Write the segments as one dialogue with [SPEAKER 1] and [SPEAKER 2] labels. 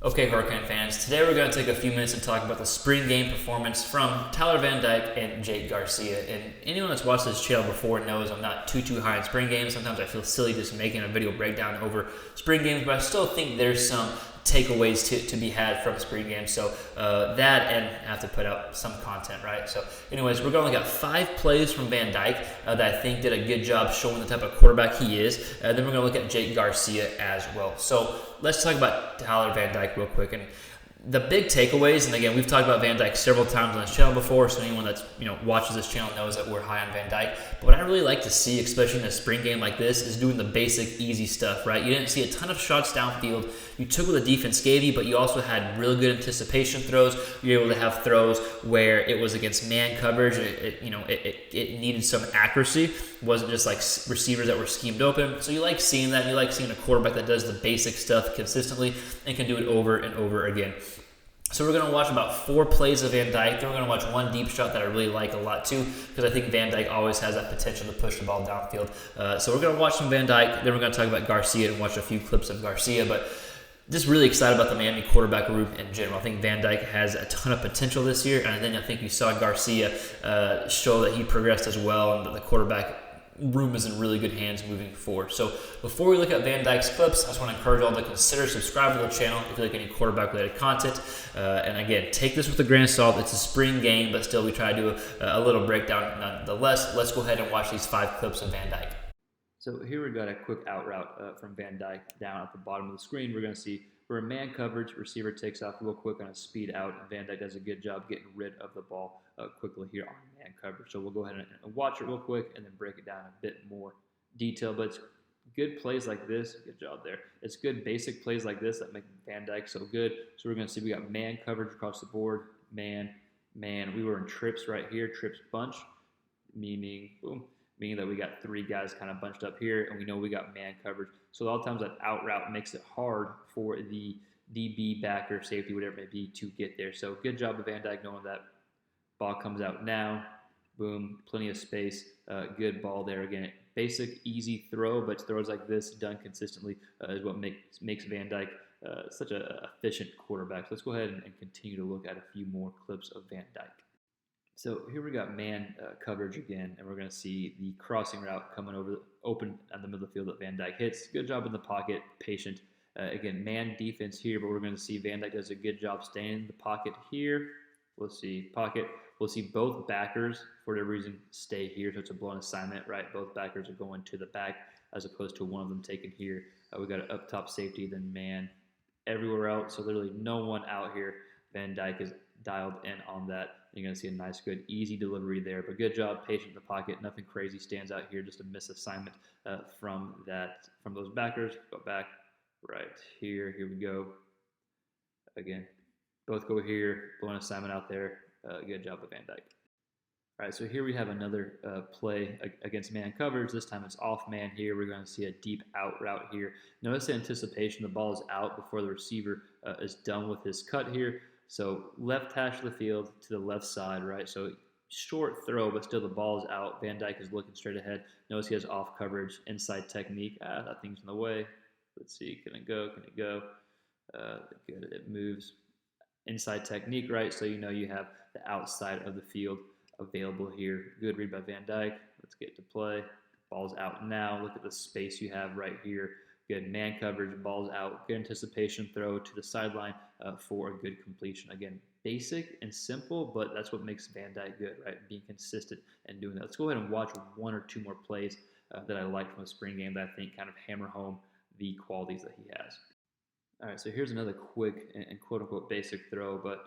[SPEAKER 1] Okay, Hurricane fans, today we're going to take a few minutes and talk about the spring game performance from Tyler Van Dyke and Jake Garcia. And anyone that's watched this channel before knows I'm not too high on spring games. Sometimes I feel silly just making a video breakdown over spring games, but I still think there's some takeaways to be had from spring games. So that, and I have to put out some content, right? So anyways, we're going to look at 5 plays from Van Dyke that I think did a good job showing the type of quarterback he is. Then we're going to look at Jake Garcia as well. So let's talk about Tyler Van Dyke real quick. And the big takeaways, and again, we've talked about Van Dyke several times on this channel before, so anyone that's watches this channel knows that we're high on Van Dyke. But what I really like to see, especially in a spring game like this, is doing the basic, easy stuff, right? You didn't see a ton of shots downfield. You took what the defense gave you, but you also had really good anticipation throws. You were able to have throws where it was against man coverage. It needed some accuracy. It wasn't just like receivers that were schemed open. So you like seeing that. You like seeing a quarterback that does the basic stuff consistently and can do it over and over again. So we're going to watch about 4 plays of Van Dyke. Then we're going to watch one deep shot that I really like a lot too, because I think Van Dyke always has that potential to push the ball downfield. So we're going to watch some Van Dyke. Then we're going to talk about Garcia and watch a few clips of Garcia. But just really excited about the Miami quarterback room in general. I think Van Dyke has a ton of potential this year, and then I think you saw Garcia show that he progressed as well, and that the quarterback room is in really good hands moving forward. So before we look at Van Dyke's clips, I just want to encourage all to consider subscribing to the channel if you like any quarterback related content. And again, take this with a grain of salt. It's a spring game, but still we try to do a little breakdown nonetheless. Let's go ahead and watch these 5 clips of Van Dyke. So here we got a quick out route from Van Dyke down at the bottom of the screen. We're going to see we're in man coverage. Receiver takes off real quick on a speed out. And Van Dyke does a good job getting rid of the ball quickly here on man coverage. So we'll go ahead and watch it real quick and then break it down a bit more detail. But it's good plays like this. Good job there. It's good basic plays like this that make Van Dyke so good. So we're going to see we got man coverage across the board. Man. We were in trips right here. Trips bunch, meaning that we got 3 guys kind of bunched up here, and we know we got man coverage. So a lot of times that out route makes it hard for the DB, backer, safety, whatever it may be, to get there. So good job of Van Dyke knowing that. Ball comes out now. Boom, plenty of space. Good ball there. Again, basic, easy throw, but throws like this done consistently is what makes Van Dyke such an efficient quarterback. So let's go ahead and continue to look at a few more clips of Van Dyke. So here we got man coverage again, and we're going to see the crossing route coming over open at the middle of the field that Van Dyke hits. Good job in the pocket, patient. Again, man defense here, but we're going to see Van Dyke does a good job staying in the pocket here. We'll see pocket. We'll see both backers, for whatever reason, stay here. So it's a blown assignment, right? Both backers are going to the back as opposed to one of them taken here. We got an up top safety, then man everywhere else. So literally no one out here. Van Dyke is dialed in on that. You're going to see a nice, good, easy delivery there. But good job, patient in the pocket. Nothing crazy stands out here. Just a misassignment from those backers. Go back right here. Here we go. Again, both go here. Blown assignment out there. Good job of Van Dyke. All right, so here we have another play against man coverage. This time it's off man here. We're going to see a deep out route here. Notice the anticipation. The ball is out before the receiver is done with his cut here. So left hash of the field to the left side, right? So short throw, but still the ball is out. Van Dyke is looking straight ahead. Notice he has off coverage, inside technique. That thing's in the way. Let's see, can it go? Can it go? Good, it moves. Inside technique, right? So you know you have the outside of the field available here. Good read by Van Dyke. Let's get to play. Ball's out now. Look at the space you have right here. Good man coverage, ball's out. Good anticipation throw to the sideline for a good completion. Again, basic and simple, but that's what makes Van Dyke good, right? Being consistent and doing that. Let's go ahead and watch 1 or 2 more plays that I like from the spring game that I think kind of hammer home the qualities that he has. All right, so here's another quick and quote-unquote basic throw, but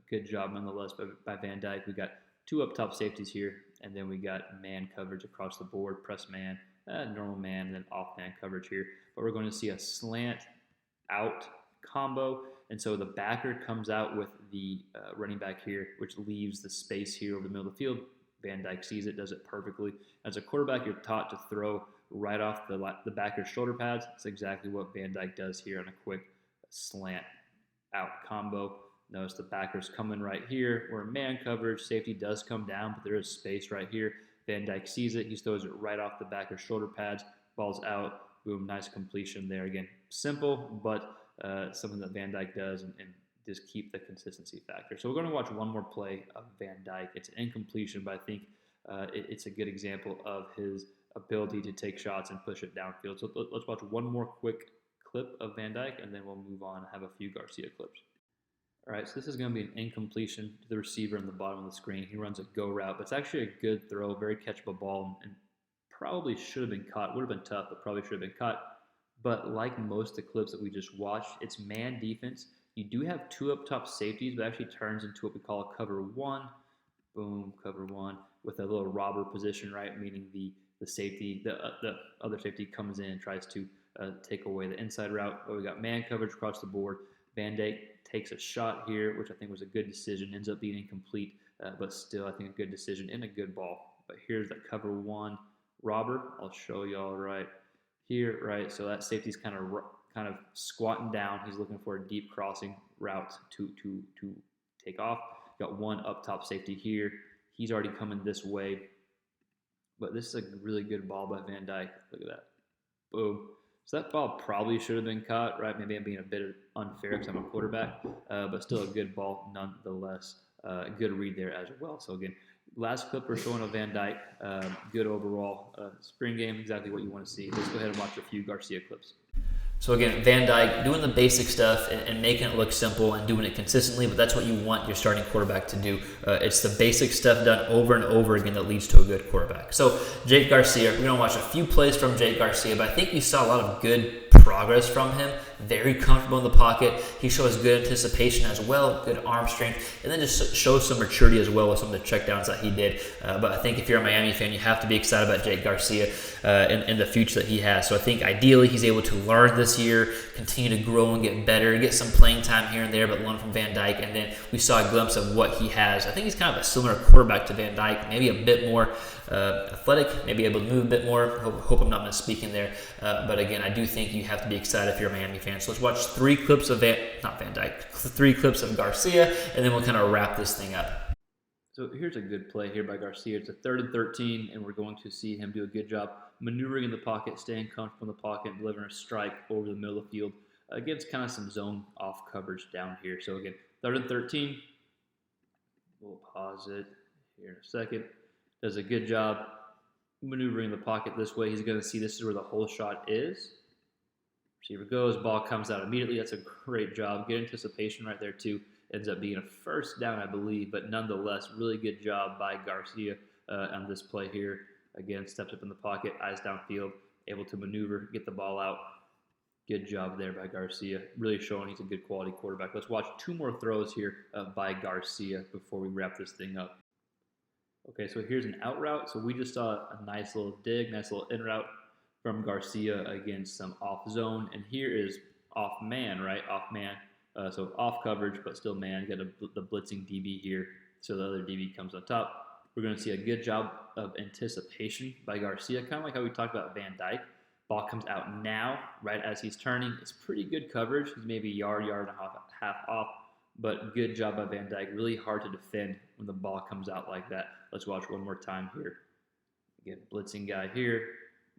[SPEAKER 1] good job nonetheless by Van Dyke. We got 2 up top safeties here, and then we got man coverage across the board, press man, normal man, and then off man coverage here. But we're going to see a slant out combo, and so the backer comes out with the running back here, which leaves the space here over the middle of the field. Van Dyke sees it, does it perfectly. As a quarterback, you're taught to throw right off the backer's shoulder pads. That's exactly what Van Dyke does here on a quick slant out combo. Notice the backer's coming right here. We're in man coverage. Safety does come down, but there is space right here. Van Dyke sees it. He throws it right off the backer's shoulder pads. Ball's out. Boom, nice completion there. Again, simple, but
[SPEAKER 2] something that Van Dyke does, and just keep the consistency factor. So we're going to watch one more play of Van Dyke. It's an incompletion, but I think it's a good example of his ability to take shots and push it downfield. So let's watch one more quick clip of Van Dyke, and then we'll move on and have a few Garcia clips. All right, so this is going to be an incompletion to the receiver in the bottom of the screen. He runs a go route, but it's actually a good throw, very catchable ball, and probably should have been caught. Would have been tough, but probably should have been caught. But like most of the clips that we just watched, it's man defense. You do have two up top safeties, but actually turns into what we call a cover one. Boom, cover one with a little robber position, right? Meaning the safety, the other safety comes in and tries to take away the inside route. But we got man coverage across the board. Van Dyke takes a shot here, which I think was a good decision. Ends up being incomplete, but still I think a good decision and a good ball. But here's the cover one robber. I'll show y'all right here, right? So that safety's kind of squatting down. He's looking for a deep crossing route to take off. Got one up top safety here. He's already coming this way. But this is a really good ball by Van Dyke. Look at that. Boom. So that ball probably should have been caught, right? Maybe I'm being a bit unfair because I'm a quarterback, but still a good ball nonetheless. Good read there as well. So again, last clip we're showing of Van Dyke. Good overall spring game, exactly what you want to see. Let's go ahead and watch a few Garcia clips.
[SPEAKER 1] So again, Van Dyke doing the basic stuff and making it look simple and doing it consistently, but that's what you want your starting quarterback to do. It's the basic stuff done over and over again that leads to a good quarterback. So Jake Garcia, we're going to watch a few plays from Jake Garcia, but I think we saw a lot of good progress from him. Very comfortable in the pocket. He shows good anticipation as well, good arm strength, and then just shows some maturity as well with some of the checkdowns that he did. But I think if you're a Miami fan, you have to be excited about Jake Garcia and the future that he has. So I think ideally he's able to learn this year, continue to grow and get better, get some playing time here and there, but learn from Van Dyke. And then we saw a glimpse of what he has. I think he's kind of a similar quarterback to Van Dyke, maybe a bit more athletic, maybe able to move a bit more. Hope I'm not misspeaking there. But again, I do think you have to be excited if you're a Miami fan. So let's watch three clips of three clips of Garcia, and then we'll kind of wrap this thing up.
[SPEAKER 2] So here's a good play here by Garcia. It's a 3rd and 13, and we're going to see him do a good job maneuvering in the pocket, staying comfortable in the pocket, and delivering a strike over the middle of the field against kind of some zone off coverage down here. So again, 3rd and 13. We'll pause it here in a second. Does a good job maneuvering the pocket this way. He's going to see this is where the whole shot is. Receiver goes, ball comes out immediately. That's a great job. Good anticipation right there too. Ends up being a first down, I believe, but nonetheless, really good job by Garcia on this play here. Again, steps up in the pocket, eyes downfield, able to maneuver, get the ball out. Good job there by Garcia. Really showing he's a good quality quarterback. Let's watch two more throws here by Garcia before we wrap this thing up. Okay, so here's an out route. So we just saw a nice little dig, nice little in route from Garcia against some off zone. And here is off man, right? Off man. So off coverage, but still man. You got the blitzing DB here. So the other DB comes on top. We're going to see a good job of anticipation by Garcia, kind of like how we talked about Van Dyke. Ball comes out now, right as he's turning. It's pretty good coverage. He's maybe a yard and a half off. But good job by Van Dyke. Really hard to defend when the ball comes out like that. Let's watch one more time here. Again, blitzing guy here.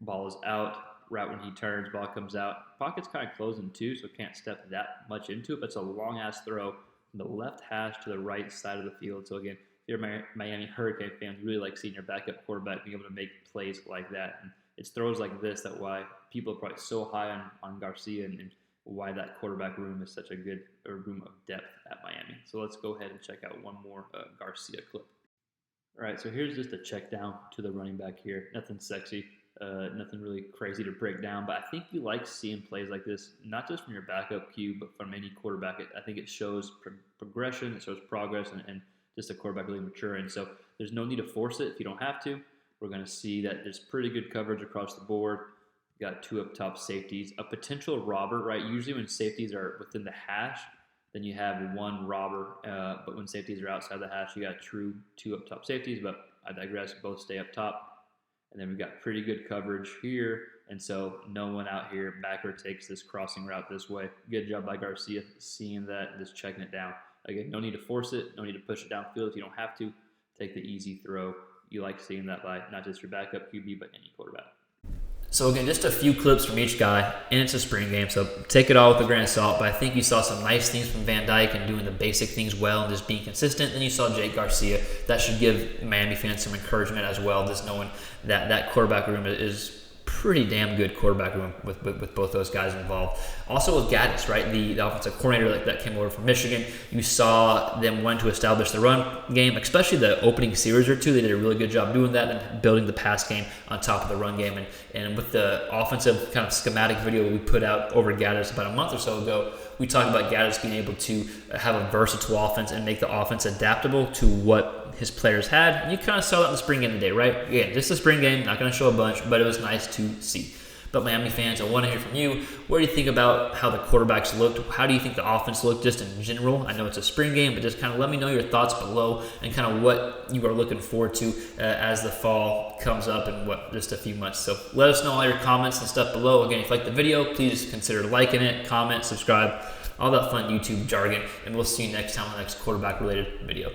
[SPEAKER 2] Ball is out. Right when he turns, ball comes out. Pocket's kind of closing too, so can't step that much into it. But it's a long-ass throw from the left hash to the right side of the field. So again, if you're a Miami Hurricane fan, you really like seeing your backup quarterback being able to make plays like that. And it's throws like this that why people are probably so high on Garcia and why that quarterback room is such a good room of depth at Miami. So let's go ahead and check out one more Garcia clip. All right, so here's just a check down to the running back here. Nothing sexy, nothing really crazy to break down, but I think you like seeing plays like this, not just from your backup Q, but from any quarterback. I think it shows progression, it shows progress, and just a quarterback really maturing. So there's no need to force it if you don't have to. We're going to see that there's pretty good coverage across the board. Got two up top safeties, a potential robber, right? Usually when safeties are within the hash, then you have one robber, but when safeties are outside the hash, you got true two up top safeties, but I digress, both stay up top. And then we've got pretty good coverage here, and so no one out here. Backer takes this crossing route this way. Good job by Garcia seeing that and just checking it down. Again, no need to force it, no need to push it downfield if you don't have to. Take the easy throw. You like seeing that by not just your backup QB, but any quarterback.
[SPEAKER 1] So again, just a few clips from each guy, and it's a spring game, so take it all with a grain of salt. But I think you saw some nice things from Van Dyke and doing the basic things well and just being consistent. Then you saw Jake Garcia. That should give Miami fans some encouragement as well, just knowing that that quarterback room is pretty damn good quarterback room with both those guys involved. Also with Gaddis, right, the offensive coordinator that came over from Michigan, you saw them want to establish the run game, especially the opening series or two. They did a really good job doing that and building the pass game on top of the run game. And with the offensive kind of schematic video we put out over Gaddis about a month or so ago, we talked about Gaddis being able to have a versatile offense and make the offense adaptable to what his players had. And you kind of saw that in the spring game today, right? Again, just a spring game, not going to show a bunch, but it was nice to see. But Miami fans, I want to hear from you. What do you think about how the quarterbacks looked? How do you think the offense looked just in general? I know it's a spring game, but just kind of let me know your thoughts below and kind of what you are looking forward to as the fall comes up in just a few months. So let us know all your comments and stuff below. Again, if you like the video, please consider liking it, comment, subscribe, all that fun YouTube jargon, and we'll see you next time on the next quarterback related video.